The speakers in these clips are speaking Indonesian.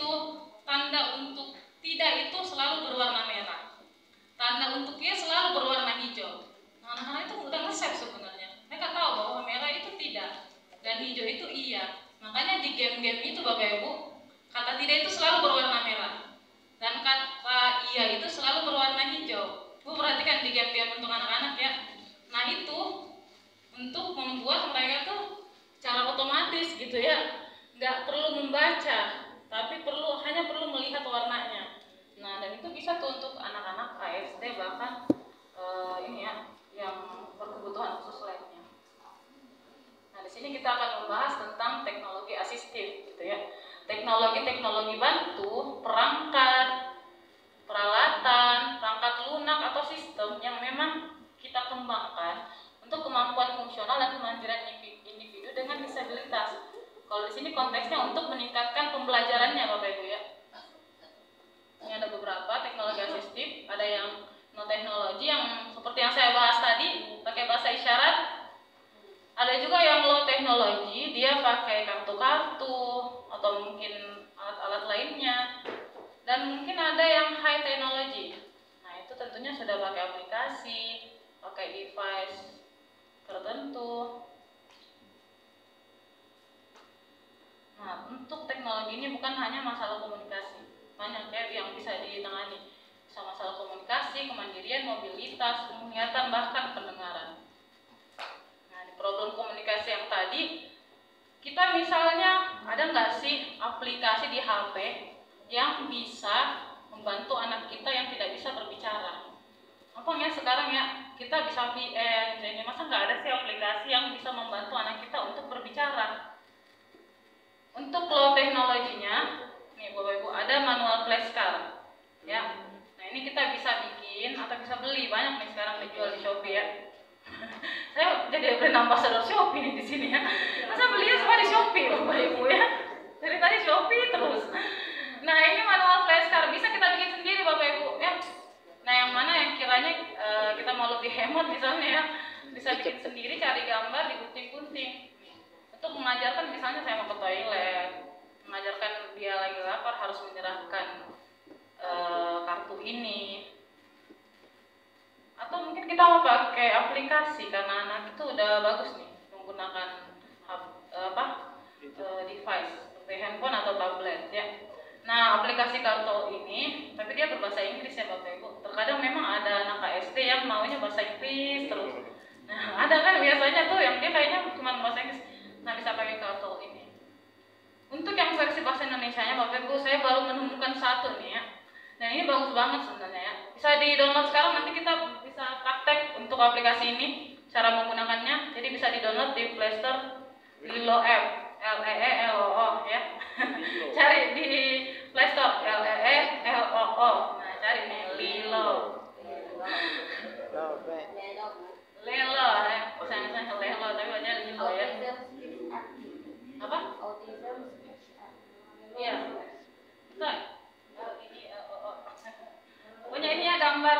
itu tanda untuk tidak itu selalu berwarna merah, tanda untuk iya selalu berwarna hijau. Nah, anak-anak itu udah nge-save sebenarnya, mereka tahu bahwa merah itu tidak dan hijau itu iya. Makanya di game-game itu Bapak Ibu, kata tidak itu selalu berwarna merah dan kata iya itu selalu berwarna hijau. Bu perhatikan di game-game untuk anak-anak ya. Nah itu untuk membuat mereka tuh secara otomatis gitu ya, nggak perlu membaca, tapi hanya perlu melihat warnanya. Nah dan itu bisa tuh untuk anak-anak ASD bahkan ini ya yang berkebutuhan khusus lainnya. Nah di sini kita akan membahas tentang teknologi asistif gitu ya, teknologi bantu, perangkat, peralatan, perangkat lunak atau sistem yang memang kita kembangkan untuk kemampuan fungsional dan kemandirian individu dengan disabilitas. Kalau di sini konteksnya untuk meningkatkan pembelajarannya Bapak Ibu ya. Ini ada beberapa teknologi asistif, ada yang no teknologi yang seperti yang saya bahas tadi pakai bahasa isyarat. Ada juga yang low teknologi, dia pakai kartu-kartu atau mungkin alat-alat lainnya. Dan mungkin ada yang high technology. Nah, itu tentunya sudah pakai aplikasi, pakai device tertentu. Nah, untuk teknologi ini bukan hanya masalah komunikasi. Banyak ya yang bisa ditangani. Bisa masalah komunikasi, kemandirian, mobilitas, penglihatan, bahkan pendengaran. Nah, di problem komunikasi yang tadi, kita misalnya ada nggak sih aplikasi di HP yang bisa membantu anak kita yang tidak bisa berbicara? Apa ya sekarang ya kita bisa VN, jadi masa nggak ada sih aplikasi yang bisa membantu anak kita untuk berbicara? Untuk low teknologinya, nih Bapak Ibu ada manual flashcard, ya. Nah ini kita bisa bikin atau bisa beli, banyak nih sekarang dijual di Shopee ya. Saya jadi brand ambassador Shopee nih di sini ya. Masa belinya semua di Shopee Bapak Ibu ya. Dari tadi Shopee terus. Nah ini manual flashcard bisa kita bikin sendiri Bapak Ibu ya. Nah yang mana yang kiranya kita mau lebih hemat misalnya ya, bisa bikin sendiri, cari gambar, digunting-gunting. Untuk mengajarkan misalnya saya mau ke toilet, mengajarkan dia lagi lapar harus menyerahkan kartu ini. Atau mungkin kita mau pakai aplikasi karena anak itu udah bagus nih menggunakan device seperti handphone atau tablet ya. Nah aplikasi kartu ini, tapi dia berbahasa Inggris ya Bapak Ibu. Terkadang memang ada anak ASD yang maunya bahasa Inggris terus. Nah ada kan biasanya tuh yang dia kayaknya cuma bahasa Inggris. Nah bisa pakai kartu ini. Untuk yang versi bahasa Indonesianya Bapak Ibu, saya baru menemukan satu nih ya. Dan ini bagus banget sebenarnya ya. Bisa di-download sekarang, nanti kita bisa praktek untuk aplikasi ini, cara menggunakannya. Jadi bisa di-download di Play Store, Lilo App, L-E-E-L-O-O ya. Cari di Play Store, L-E-E-L-O-O. Nah, cari nih Lilo. Lelo ya, misalnya Lelo, tapi bacanya Lilo ya. Apa? Iya. Bisa. Pokoknya ini ya gambar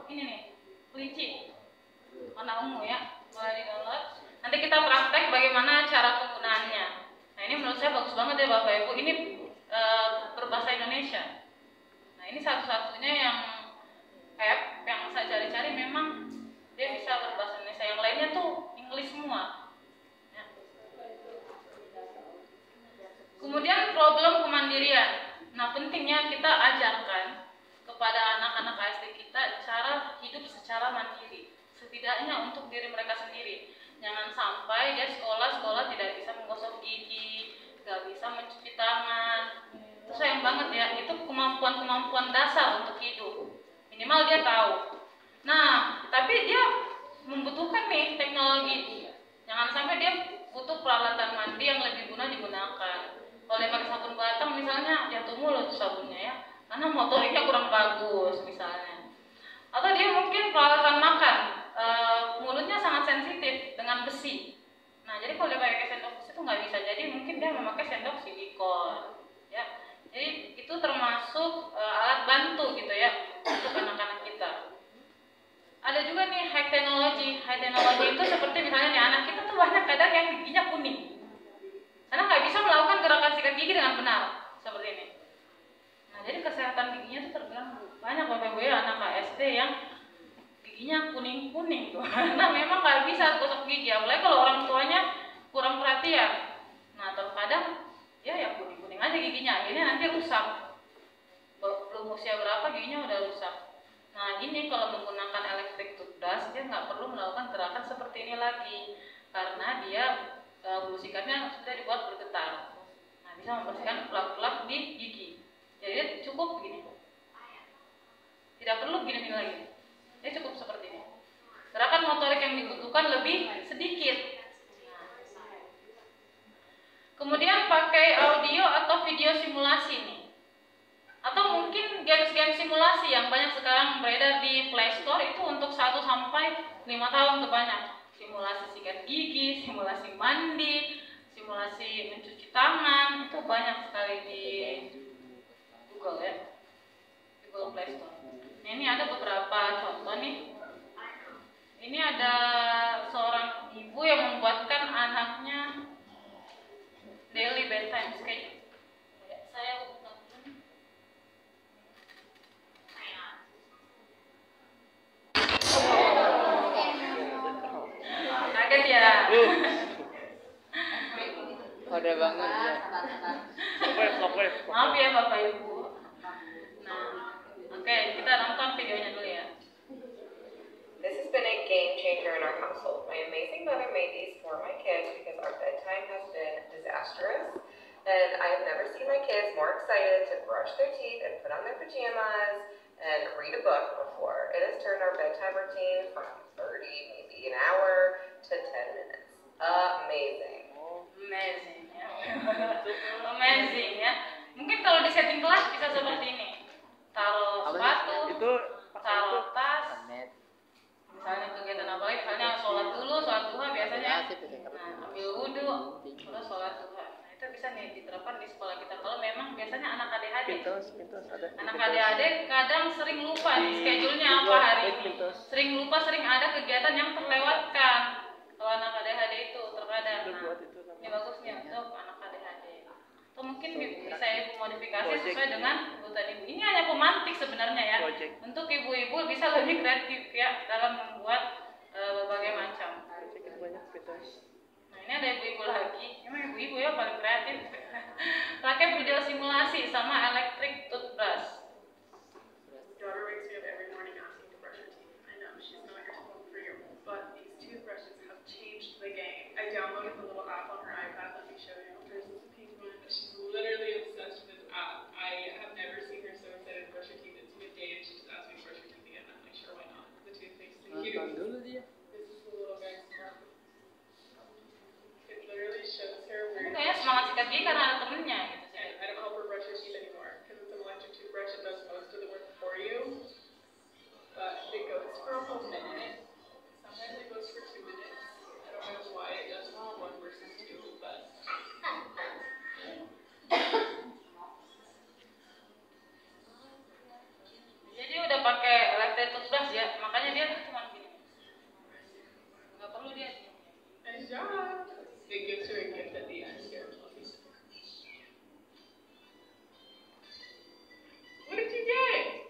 ini nih, kelinci warna ungu ya, boleh di download. Nanti kita praktek bagaimana cara penggunaannya. Nah ini menurut saya bagus banget ya Bapak Ibu. Ini berbahasa Indonesia. Nah ini satu-satunya yang app yang saya cari-cari memang dia bisa berbahasa Indonesia. Yang lainnya tuh English semua. Ya. Kemudian problem kemandirian. Nah pentingnya kita ajarkan kepada anak-anak ASD kita cara hidup secara mandiri, setidaknya untuk diri mereka sendiri. Jangan sampai dia sekolah tidak bisa menggosok gigi, nggak bisa mencuci tangan. Itu sayang banget ya, itu kemampuan dasar untuk hidup. Minimal dia tahu. Nah, tapi dia membutuhkan nih teknologi. Jangan sampai dia butuh peralatan mandi yang lebih guna digunakan. Kalau dia pakai sabun batang misalnya, jatuh mulu tuh sabunnya ya. Karena motoriknya kurang bagus misalnya. Atau dia mungkin peralatan makan, mulutnya sangat sensitif dengan besi. Nah jadi kalau dia pakai sendok besi itu nggak bisa. Jadi mungkin dia memakai sendok silikon. Ya, jadi itu termasuk alat bantu gitu ya untuk anak-anak kita. Ada juga nih high technology. High technology itu seperti misalnya nih anak kita tuh banyak kadang yang giginya kuning. Karena nggak bisa melakukan gerakan sikat gigi dengan benar seperti ini. jadi kesehatan giginya tuh terganggu. Banyak Bapak Ibu ya anak SD yang giginya kuning-kuning tuh. Karena memang nggak bisa gosok gigi, apalagi kalau orang tuanya kurang perhatian. Nah terkadang ya yang kuning-kuning aja giginya, akhirnya nanti rusak. Belum usia berapa giginya udah rusak. Nah ini kalau menggunakan electric toothbrush dia nggak perlu melakukan gerakan seperti ini lagi, karena dia bulu sikatnya sudah dibuat bergetar. Nah bisa membersihkan plak-plak di gigi. Jadi cukup begini, tidak perlu begini lagi. Dia cukup seperti ini. Gerakan motorik yang dibutuhkan lebih sedikit. Kemudian pakai audio atau video simulasi nih. Atau mungkin games-games simulasi yang banyak sekarang beredar di Play Store itu untuk 1 sampai 5 tahun terbanyak. Simulasi sikat gigi, simulasi mandi, simulasi mencuci tangan, itu banyak sekali di Google ya. Di Google Play Store. Nah, ini ada beberapa contoh nih. Ini ada seorang ibu yang membuatkan anaknya daily bedtime skate. Saya kaget ya. Udah bangun ya. Maaf ya Bapak Ibu. Nah, oke, kita nonton videonya dulu ya. This has been a game changer in our household. My amazing mother made these for my kids because our bedtime has been disastrous. And I have never seen my kids more excited to brush their teeth and put on their pajamas and read a book before. It has turned our bedtime routine from 30, maybe an hour, to 10 minutes. Amazing. Amazing ya. Amazing ya. Mungkin kalau di setting kelas bisa seperti ini. Taruh sepatu, taruh tas. Misalnya kegiatan apa lagi, misalnya sholat dulu, sholat duha biasanya. Nah, ambil wudhu, terus sholat duha. Nah, itu bisa nih diterapkan di sekolah kita. Kalau memang biasanya anak adik-adik, anak adik-adik kadang sering lupa nih schedule-nya apa hari ini. Sering lupa, sering ada kegiatan yang terlewatkan. Kalau anak adik-adik itu terkadang. Nah, ini bagusnya untuk anak adik-adik. Atau mungkin bisa ibu modifikasi sesuai dengan kebutuhan ibu. Ini hanya pemantik sebenarnya ya. Untuk ibu-ibu bisa lebih kreatif ya dalam membuat berbagai macam. Nah ini ada ibu-ibu lagi. Memang ibu-ibu ya paling kreatif. Pakai video simulasi sama electric toothbrush. Daughter wakes me up every morning asking to brush her teeth. I know she's not your typical 3-year-old, but these toothbrushes have changed the game. I downloaded the little app on her iPad. Let me show you. There's this pink one. She's literally obsessed with this app. I have never seen her so excited to brush her teeth. It's midday and she just asked me to brush her teeth again. I'm like, sure, why not? The toothpaste is cute. This is the little guy's car. It literally shows her where. Kayaknya semangat sikat gigi karena ada temennya gitu. And I don't help her brush her teeth anymore because it's an electric toothbrush. It does most of the work for you. But it goes for a whole minute. Sometimes it goes for 2 minutes. I don't know why it does 1 versus 2, but. Jadi udah pakai electric toothbrush ya, makanya dia cuma gini. Nggak perlu dia. Nice job. It gives her a gift at the end here. What did you get?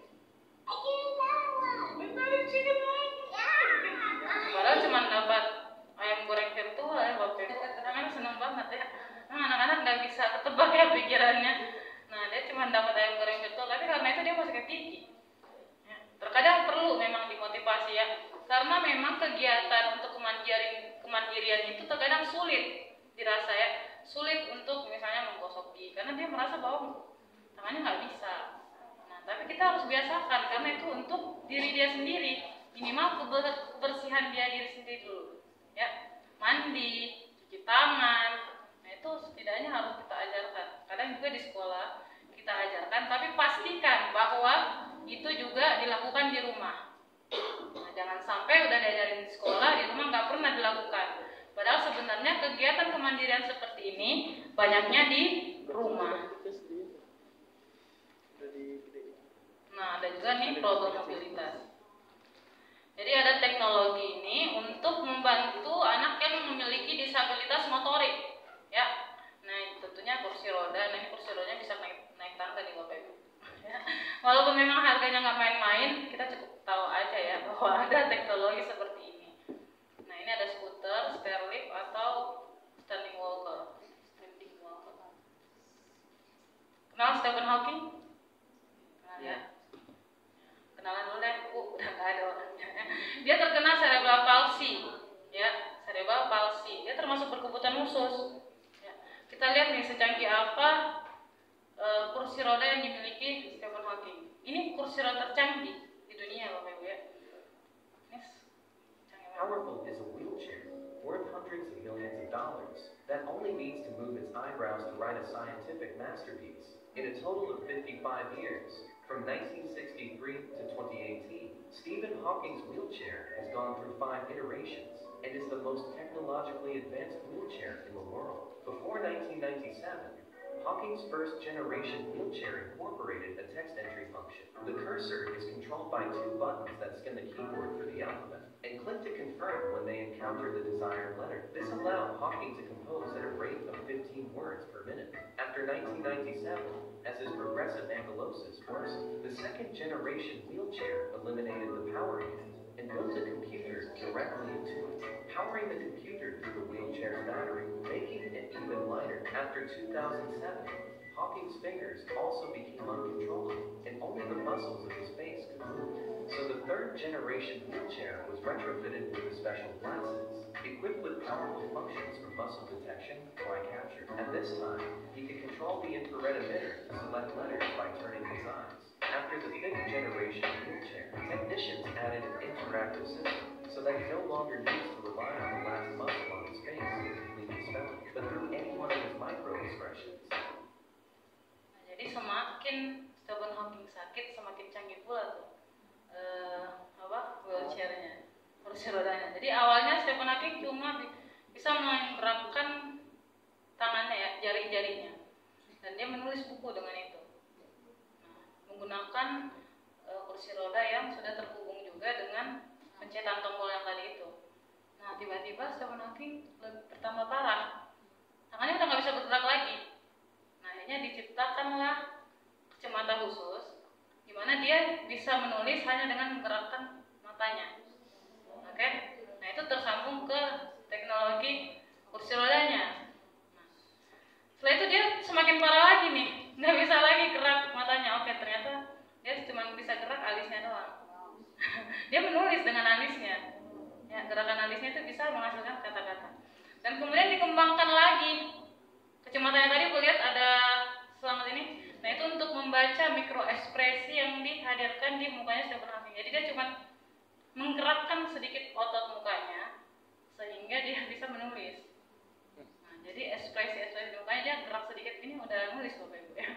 Another chicken leg? Padahal cuma dapat ayam goreng virtual ya Bapak Ibu. Karena seneng banget ya. Nah, anak-anak nggak bisa ketebak ya pikirannya. Nah dia cuma dapat ayam goreng virtual, tapi karena itu dia masih gigi. Ya, terkadang perlu memang dimotivasi ya. Karena memang kegiatan untuk kemandirian itu terkadang sulit dirasa ya. Sulit untuk misalnya menggosok gigi karena dia merasa bahwa tangannya nggak bisa. Tapi kita harus biasakan karena itu untuk diri dia sendiri, minimal kebersihan dia diri sendiri dulu ya, mandi, cuci tangan. Nah itu setidaknya harus kita ajarkan. Kadang juga di sekolah kita ajarkan, tapi pastikan bahwa itu juga dilakukan di rumah. Nah, jangan sampai udah diajarin di sekolah, di rumah nggak pernah dilakukan. Padahal sebenarnya kegiatan kemandirian seperti ini banyaknya di rumah. Nah, ada juga nih program mobilitas. Jadi ada teknologi ini untuk membantu anak yang memiliki disabilitas motorik, ya. Nah, tentunya kursi roda. Nah, ini kursi rodanya bisa naik tangga nih Bapak Ibu. Walaupun memang harganya nggak main-main, kita cukup tahu aja ya bahwa ada teknologi seperti ini. Nah, ini ada skuter, stairlift atau standing walker. Kenal Stephen Hawking? Kenal ya? Kenalan dulu deh, udah nggak ada orangnya. Dia terkena cerebral palsy, ya, cerebral palsy. Dia termasuk berkebutuhan khusus. Ya. Kita lihat nih secanggih apa kursi roda yang dimiliki Stephen Hawking. Ini kursi roda tercanggih di dunia, Bapak Ibu ya. Ini canggih banget. Powerful is a wheelchair worth hundreds of millions of dollars that only needs to move its eyebrows to write a scientific masterpiece. In a total of 55 years, from 1963 to 2018, Stephen Hawking's wheelchair has gone through 5 iterations and is the most technologically advanced wheelchair in the world. Before 1997, Hawking's first-generation wheelchair incorporated a text entry function. The cursor is controlled by 2 buttons that scan the keyboard for the alphabet and click to confirm when they encounter the desired letter. This allowed Hawking to compose at a rate of 15 words per minute. After 1997, as his progressive ankylosis worsened, the second-generation wheelchair eliminated the power unit and built a computer directly into it, powering the computer through the wheelchair's battery, making it even lighter. After 2007, Hawking's fingers also became uncontrollable, and only the muscles of his face could move. So the third-generation wheelchair was retrofitted with special glasses, equipped with powerful functions for muscle detection and eye capture. At this time, he could control the infrared emitter to select letters by turning his eyes. After the fifth-generation wheelchair, technicians added an interactive system so that he no longer needs to rely on the last muscle on his face to complete the spelling, but through any one of his micro-expressions. Nah, jadi semakin Stephen Hawking sakit, semakin canggih pula tuh wheelchairnya, kursi rodanya. Jadi awalnya Stephen Hawking cuma bisa menggerakkan tangannya ya, jari-jarinya, dan dia menulis buku dengan itu. Menggunakan kursi roda yang sudah terhubung juga dengan pencetan tombol yang tadi itu. Nah, tiba-tiba Stephen Hawking bertambah parah, tangannya udah nggak bisa bergerak lagi. Nah, akhirnya diciptakanlah kacamata khusus, di mana dia bisa menulis hanya dengan menggerakkan matanya. Oke? Nah, itu tersambung ke teknologi kursi rodanya. Nah, setelah itu dia semakin parah lagi nih, nggak bisa lagi gerak matanya. Oke, ternyata dia cuma bisa gerak alisnya doang. Dia menulis dengan alisnya. Ya, gerakan alisnya itu bisa menghasilkan kata-kata. Dan kemudian dikembangkan lagi. Kacamata yang tadi boleh lihat ada selamat ini. Nah, itu untuk membaca mikro ekspresi yang dihadirkan di mukanya Stephen Hawking. Jadi dia cuma menggerakkan sedikit otot mukanya sehingga dia bisa menulis. Nah, jadi ekspresi-ekspresi di mukanya dia gerak sedikit, ini udah nulis Bapak Ibu ya.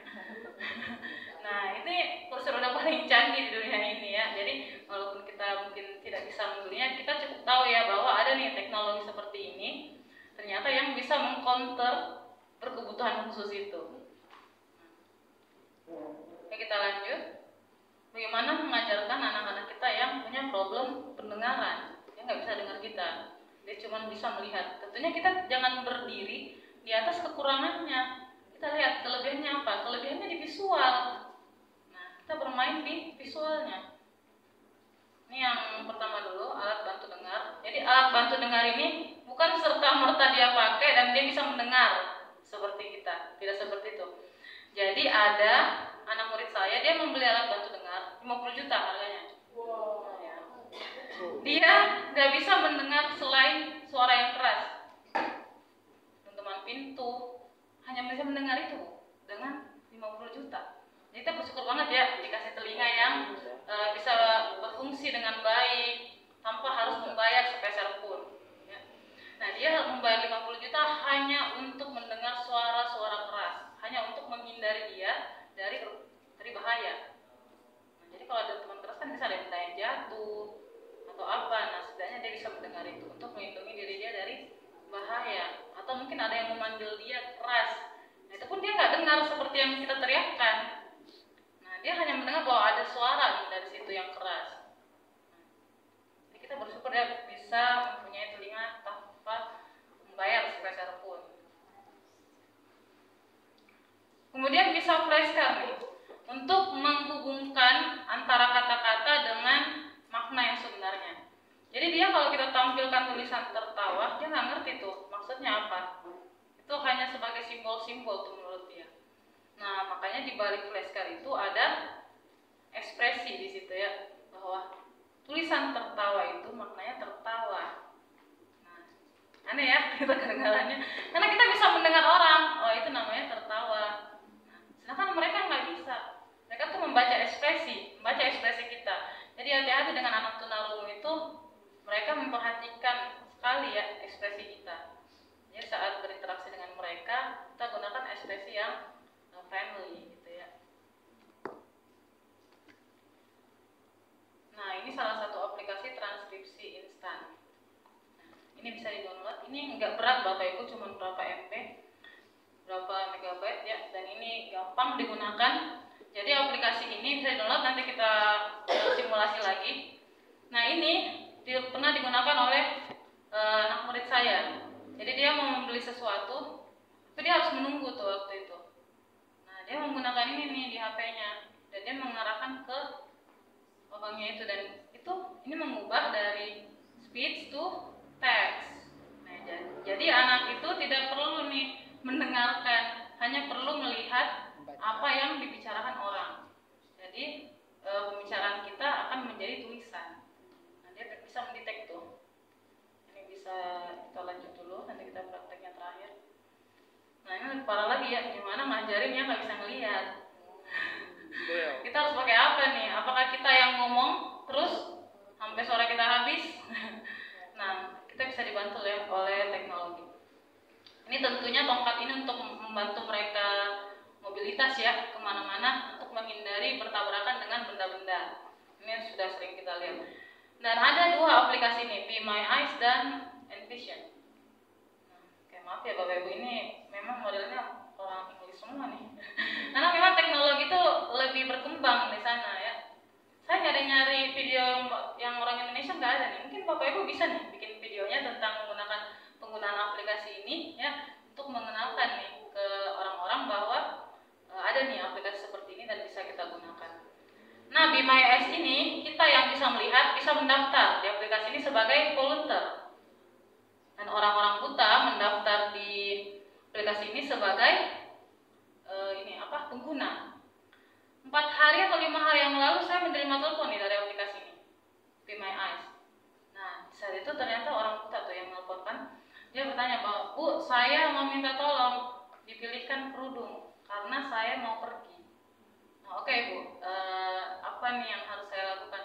Nah, ini kursi roda paling canggih di dunia ini ya. Jadi walaupun kita mungkin tidak bisa membelinya, kita cukup tahu ya bahwa ada nih teknologi seperti ini ternyata yang bisa mengcounter berkebutuhan khusus itu. Oke, kita lanjut. Bagaimana mengajarkan anak-anak kita yang punya problem pendengaran, yang nggak bisa dengar kita, dia cuma bisa melihat. Tentunya kita jangan berdiri di atas kekurangannya. Kita lihat kelebihannya apa? Kelebihannya di visual. Nah, kita bermain di visualnya. Ini yang pertama dulu, alat bantu dengar. Jadi alat bantu dengar ini bukan serta-merta dia pakai dan dia bisa mendengar seperti kita. Tidak seperti itu. Jadi ada anak murid saya, dia membeli alat bantu dengar 50 juta harganya. Wow. Nah, ya. Dia nggak bisa mendengar selain suara yang keras, teman-teman, pintu, hanya bisa mendengar itu dengan 50 juta. Jadi kita bersyukur banget ya dikasih telinga yang bisa berfungsi dengan baik tanpa harus membayar sepeser pun. Ya. Nah, dia membayar 50 juta hanya untuk mendengar suara-suara keras, hanya untuk menghindari dia dari bahaya. Nah, jadi kalau ada teman keras kan bisa ada benda yang jatuh atau apa. Nah, setidaknya dia bisa mendengar itu untuk melindungi diri dia dari bahaya. Atau mungkin ada yang memanggil dia keras. Nah, itu pun dia nggak dengar seperti yang kita teriakkan. Nah, dia hanya mendengar bahwa ada suara dari situ yang keras. Nah, jadi kita bersyukur dia bisa mempunyai telinga tanpa membayar sepeser pun. Kemudian bisa flashcard nih. untuk menghubungkan antara kata-kata dengan makna yang sebenarnya. Jadi dia kalau kita tampilkan tulisan tertawa, dia nggak ngerti tuh maksudnya apa. Itu hanya sebagai simbol-simbol tuh menurut dia. Nah, makanya di balik flashcard itu ada ekspresi di situ ya, bahwa tulisan tertawa itu maknanya tertawa. Nah, aneh ya kita kedengarannya, karena kita bisa mendengar orang, oh itu namanya tertawa. Nah, sedangkan mereka nggak bisa. Mereka tuh membaca ekspresi kita. Jadi hati-hati dengan anak tunarungu itu, mereka memperhatikan sekali ya ekspresi kita. Jadi saat berinteraksi dengan mereka, kita gunakan ekspresi yang friendly gitu ya. Nah, ini salah satu aplikasi transkripsi instan. Nah, ini bisa di-download. Ini nggak berat Bapak Ibu, cuma berapa MB, berapa megabyte ya, dan ini gampang digunakan. Jadi aplikasi ini bisa di-download, nanti kita simulasi lagi. Nah, ini pernah digunakan oleh anak murid saya. Jadi dia mau membeli sesuatu, tapi dia harus menunggu tuh waktu itu. Nah, dia menggunakan ini nih di HP-nya, dan dia mengarahkan ke lubangnya itu, dan ini mengubah dari speech to text. Nah, jadi anak itu tidak perlu nih mendengarkan, hanya perlu melihat apa yang dibicarakan orang. Jadi pembicaraan kita akan menjadi tulisan. Nah, dia bisa mendetek tuh. Ini bisa kita lanjut dulu, nanti kita prakteknya terakhir. Nah, ini lebih parah lagi ya, gimana ngajarinnya nggak bisa ngelihat. Kita harus pakai apa nih? Apakah kita yang ngomong terus sampai suara kita habis? Nah, kita bisa dibantu ya oleh teknologi. Ini tentunya tongkat ini untuk membantu mereka mobilitas ya kemana-mana, untuk menghindari bertabrakan dengan benda-benda. Ini yang sudah sering kita lihat. Dan ada dua aplikasi ini, Be My Eyes dan Envision. Nah, maaf ya Bapak Ibu, ini memang modelnya orang Inggris semua nih. Karena memang teknologi itu lebih berkembang di sana ya. Saya nggak ada nyari video yang orang Indonesia, nggak ada nih. Mungkin Bapak Ibu bisa nih bikin videonya tentang menggunakan penggunaan aplikasi ini ya, untuk mengenalkan nih ke orang-orang bahwa ada nih aplikasi seperti ini dan bisa kita gunakan. Nah, Be My Eyes ini kita yang bisa melihat bisa mendaftar di aplikasi ini sebagai volunteer. Dan orang-orang buta mendaftar di aplikasi ini sebagai pengguna. 4 hari atau 5 hari yang lalu saya menerima telepon nih dari aplikasi ini, Be My Eyes. Nah, saat itu ternyata orang buta tuh yang nelpon kan. Dia bertanya bahwa, Bu, saya mau minta tolong dipilihkan kerudung karena saya mau pergi. Nah, oke, Bu, apa nih yang harus saya lakukan?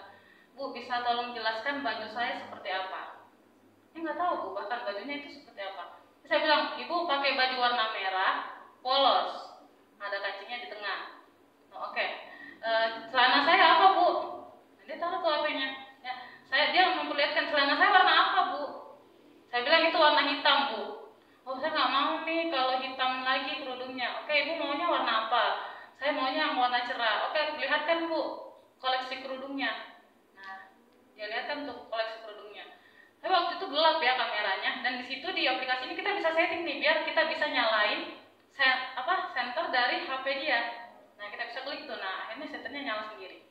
Bu, bisa tolong jelaskan baju saya seperti apa? Ini nggak tahu Bu, bahkan bajunya itu seperti apa. Saya bilang, Ibu pakai baju warna merah, polos, ada kancingnya di tengah. Oh, oke. Celana saya apa Bu? Nah, dia taruh tuh HP-nya. Ya, dia memperlihatkan celana saya warna apa Bu? Saya bilang itu warna hitam Bu. Oh, saya nggak mau nih kalau hitam lagi kerudungnya. Oke, Ibu maunya warna apa? Saya maunya yang warna cerah. Oke, lihatkan Bu koleksi kerudungnya. Nah, dia lihatkan tuh koleksi kerudungnya. Tapi waktu itu gelap ya kameranya, dan di situ di aplikasi ini kita bisa setting nih biar kita bisa nyalain center dari HP dia. Nah, kita bisa klik tuh. Nah, akhirnya senternya nyala sendiri.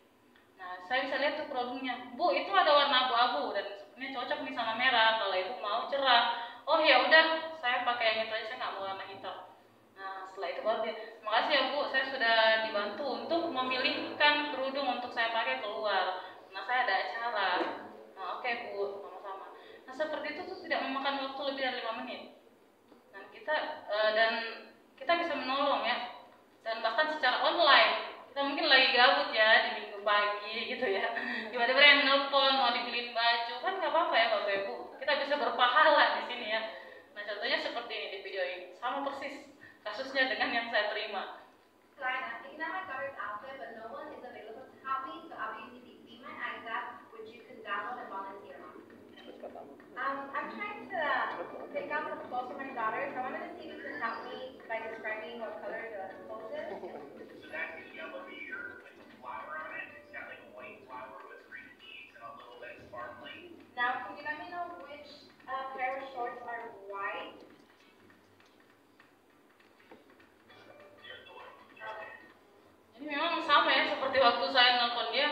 Nah, saya bisa lihat tuh kerudungnya. Bu, itu ada warna abu-abu dan ini cocok nih sama merah. Kalau itu mau cerah. Oh ya udah, saya pakai yang itu aja, saya nggak mau warna hitam. Nah, setelah itu baru dia, makasih ya Bu, saya sudah dibantu untuk memilihkan kerudung untuk saya pakai keluar. Nah, saya ada acara. Nah, oke Bu, sama-sama. Nah, seperti itu tuh tidak memakan waktu lebih dari 5 menit. Nah, kita bisa menolong ya. Dan bahkan secara online. Kita mungkin lagi gabut ya di minggu pagi gitu ya. Tiba-tiba yang nelpon mau dibeliin baju, kan nggak apa-apa ya Bapak Ibu. Kita bisa berpahala di sini ya. Nah, contohnya seperti ini di video ini. Sama persis kasusnya dengan yang saya terima. Selain asking my daughter's outfit, but no one is available to help me, so I'll use the Be My Eyes app, which you can download and volunteer on. I'm trying to pick out some clothes for my daughter, so I wanted to see if you can help me by describing what color the clothes is. So that's a yellow here with a flower on it. It's got like a white flower with green leaves and a little bit sparkling. Now, can you let me know which pair of shorts are white? Jadi memang sama ya waktu saya nelfon dia,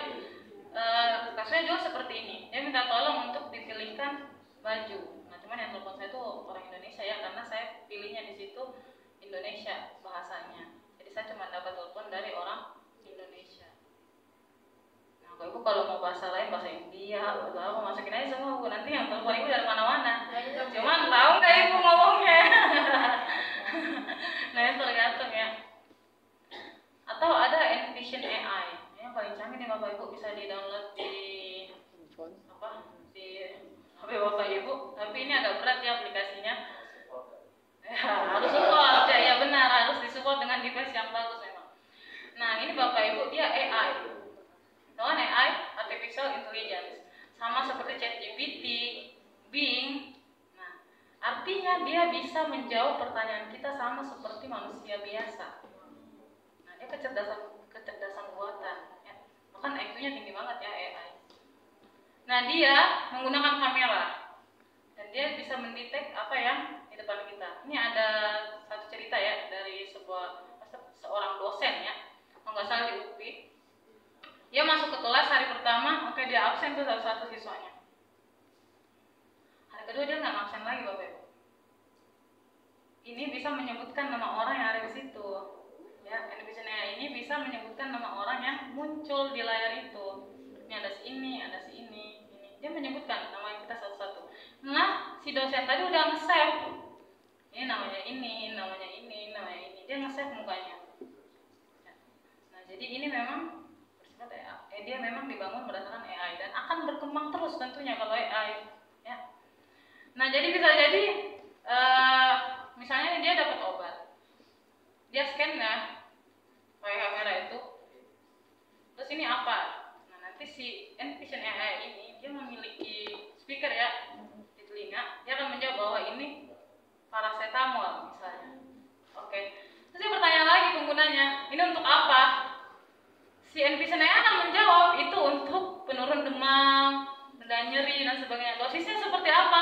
kasusnya juga seperti ini. Dia minta tolong untuk dipilihkan baju. Nah, cuman yang telepon saya itu orang Indonesia ya, karena saya pilihnya di situ Indonesia bahasanya. Jadi saya cuma dapat telepon dari orang Indonesia. Nah, kalau ibu kalau mau bahasa lain, bahasa India, bahasa apa, masukin aja semua. Nanti yang telepon ibu dari mana-mana. Cuman tahu nggak ibu ngomongnya? Nah, itu tergantung ya. Atau ada Envision AI. Yang paling canggih nih Bapak Ibu, bisa di-download di di HP Bapak Ibu. Tapi ini agak berat ya aplikasinya. Ya, harus support ya, benar, harus disupport dengan device yang bagus memang. Nah, ini Bapak Ibu, dia AI. Dengan AI, Artificial Intelligence. Sama seperti ChatGPT, Bing. Nah, artinya dia bisa menjawab pertanyaan kita sama seperti manusia biasa. Nah, dia kecerdasan buatan ya. Bahkan IQ-nya tinggi banget ya AI. Nah, dia menggunakan kamera dan dia bisa mendetek apa yang di depan kita. Ini ada satu cerita ya dari seorang dosen ya, kalau nggak salah di UPI. Dia masuk ke kelas hari pertama, oke dia absen tuh satu siswanya. Hari kedua dia nggak absen lagi Bapak Ibu. Ini bisa menyebutkan nama orang yang ada di situ. Ya, Envision AI ini bisa menyebutkan nama orang yang muncul di layar itu. Ini ada si ini, ada si ini. Dia menyebutkan nama kita satu-satu. Nah, si dosen tadi udah nge-save. Ini namanya ini, namanya ini, namanya ini. Dia nge-save mukanya. Ya. Nah, jadi ini memang bersifat AI. Dia memang dibangun berdasarkan AI dan akan berkembang terus tentunya kalau AI. Ya. Nah, jadi bisa jadi misalnya dia dapat obat. Dia scan ya, pakai kamera itu. Terus ini apa? Nah, nanti si Envision AI ini dia memiliki speaker ya di telinga, dia akan menjawab bahwa ini paracetamol misalnya. Oke. Terus dia bertanya lagi penggunanya, ini untuk apa? Si Envision AI akan menjawab itu untuk penurun demam, reda nyeri dan sebagainya. Dosisnya seperti apa?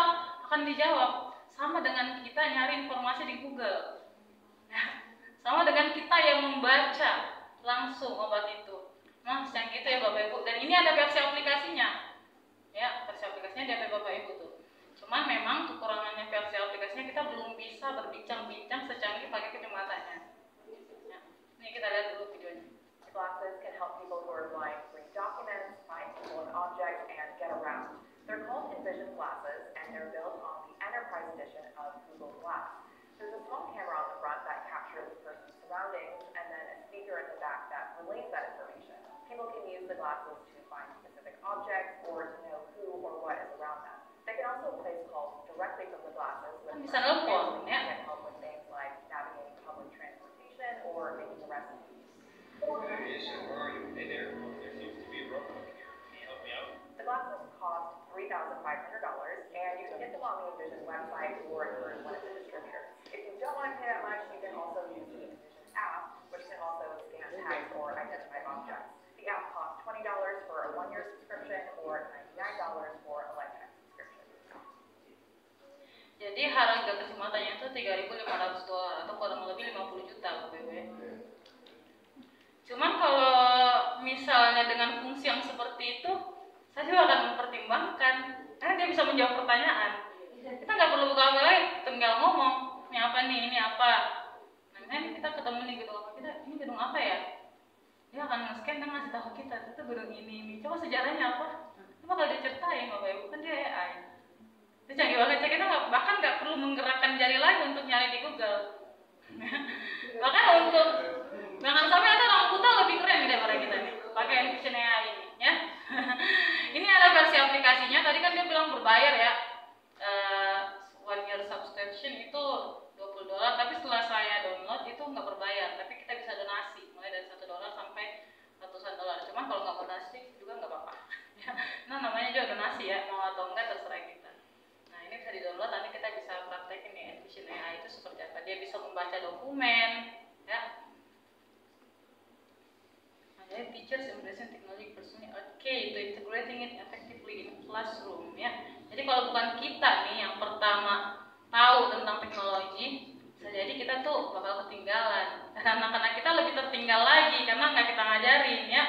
Akan dijawab. Sama dengan kita nyari informasi di Google. Sama dengan kita yang membaca langsung obat itu. Nah, secanggih itu ya Bapak Ibu. Dan ini ada versi aplikasinya. Ya, versi aplikasinya di HP Bapak Ibu tuh. Cuman memang kekurangannya versi aplikasinya kita belum bisa berbincang-bincang secanggih pakai kacamatanya. Ya. Ini kita lihat dulu videonya. Glasses can help people who are blind read documents, find people and objects, and get around. They're called Envision glasses, and they're built on the Enterprise Edition of Google Glass. There's a small camera on the front that captures the person's surroundings, and then a speaker in the back that relays that information. People can use the glasses to find specific objects or to know who or what is around them. They can also place calls directly from the glasses with Bisa nelpon, and ya. help with things like navigating public transportation or making arrests. Hey, so where are you? Hey there. There seems to be a roadblock here. Can you help me out? The glasses cost $3,500, and you can get them on the Envision website or through one of the distributors. If you don't want to pay that much, you can also use the Envision app, which can also scan tags or identify objects. The app costs $20 for a one-year subscription or $99 for a lifetime subscription. Jadi harga kacamatanya itu $3.500 atau kurang lebih 50 juta Bapak Ibu ya. Cuman kalau misalnya dengan fungsi yang seperti itu, saya juga akan mempertimbangkan karena dia bisa menjawab pertanyaan. Kita nggak perlu buka HP lagi, tinggal ngomong ini apa nih, ini apa. Nah, kan kita ketemu di gedung apa, kita ini gedung apa ya? Dia akan nge-scan dan ngasih tahu kita itu gedung ini. Coba sejarahnya apa? Itu bakal diceritain Bapak Ibu, kan dia AI. Itu canggih banget, kita bahkan nggak perlu menggerakkan jari lagi untuk nyari di Google. Bahkan untuk jangan sampai ada orang buta lebih keren daripada kita nih pakai Envision AI ini ya. Ini ada versi aplikasinya, tadi kan dia bilang berbayar ya, one year subscription itu $20, tapi setelah saya download itu nggak berbayar, tapi kita bisa donasi mulai dari $1 sampai ratusan dolar. Cuman kalau nggak mau donasi juga nggak apa-apa ya. Nah, namanya juga donasi ya, mau atau enggak terserah kita. Nah, ini bisa di download, nanti kita bisa praktekin nih Envision AI itu seperti apa. Dia bisa membaca dokumen ya. Jadi teachers embracing technology personally are key to integrating it effectively in classroom ya. Jadi kalau bukan kita nih yang pertama tahu tentang teknologi, bisa jadi kita tuh bakal ketinggalan. Dan anak-anak kita lebih tertinggal lagi karena nggak kita ngajarin ya.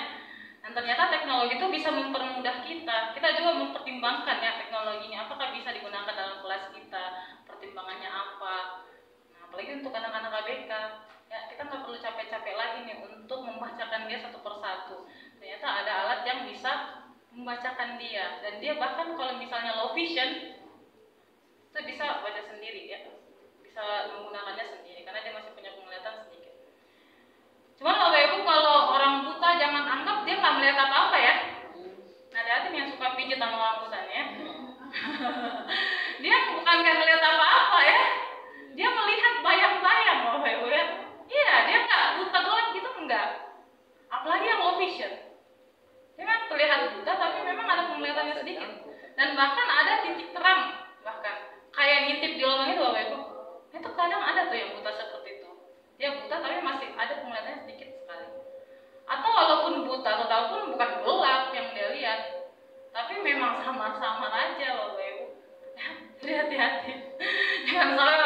ternyata teknologi itu bisa mempermudah kita. Kita juga mempertimbangkan ya teknologinya, apakah bisa digunakan dalam kelas kita, pertimbangannya apa. Nah, apalagi untuk anak-anak ABK, ya kita nggak perlu capek-capek lagi nih untuk membacakan dia satu persatu. Ternyata ada alat yang bisa membacakan dia, dan dia bahkan kalau misalnya low vision itu bisa baca sendiri ya, bisa menggunakannya sendiri karena dia masih punya penglihatan sedikit. Cuman Bapak Ibu, kalau orang buta jangan anggap dia nggak melihat apa-apa ya. Hati-hati nih yang suka pijit sama orang buta ya. Dia bukan nggak melihat apa-apa ya, dia melihat bayang-bayang Bapak Ibu ya. Iya, dia nggak buta doang gitu, enggak. Apalagi yang low vision, dia memang terlihat buta tapi memang ada penglihatannya sedikit, dan bahkan ada titik terang, bahkan kayak ngintip di lubang itu Bapak Ibu. Itu kadang ada tuh yang buta seperti itu. Dia buta tapi masih ada penglihatannya sedikit sekali. Atau walaupun buta ataupun bukan gelap yang dia lihat, tapi memang samar-samar aja Bapak Ibu. Jadi hati-hati. Jangan sampai